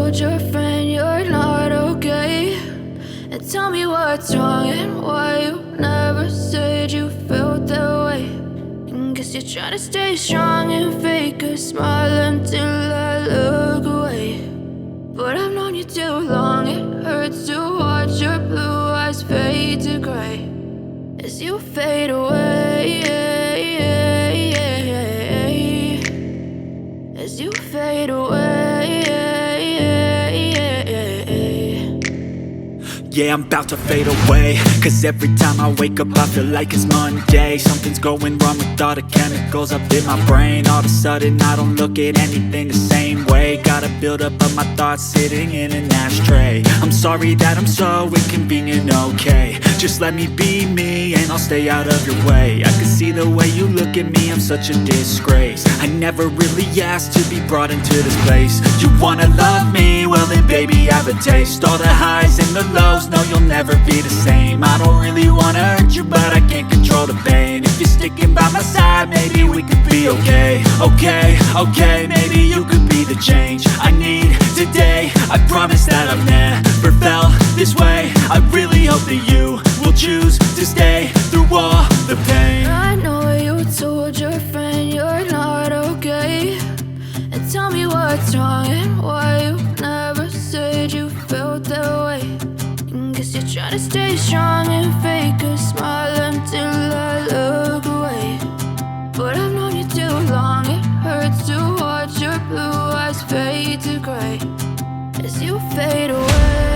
told your friend you're not okay? And tell me what's wrong and why you never said you felt that way. And guess you're trying to stay strong and fake a smile until I look away. But I've known you too long, it hurts to watch your blue eyes fade to gray as you fade away, as you fade away. Yeah, I'm about to fade away, cause every time I wake up I feel like it's Monday. Something's going wrong with all the chemicals up in my brain. All of a sudden I don't look at anything the same way. Got a build up of my thoughts sitting in an ashtray. I'm sorry that I'm so inconvenient, okay? Just let me be me and I'll stay out of your way. I can see the way you look at me, I'm such a disgrace. I never really asked to be brought into this place. You wanna love me? Well then baby, have a taste. All the highs and the lows, no, you'll never be the same. I don't really wanna hurt you, but I can't control the pain. If you're sticking by my side, maybe we could be okay. Okay, maybe you could be the change I need today. I promise that I've never felt this way. I really hope that you will choose to stay through all the pain. I know you told your friend you're not okay. And tell me what's wrong and why you never said you felt that way. And guess you're trying to stay strong and fake a smile until I look away. But I've known you too long, it hurts to watch your blue eyes fade to gray as you fade away.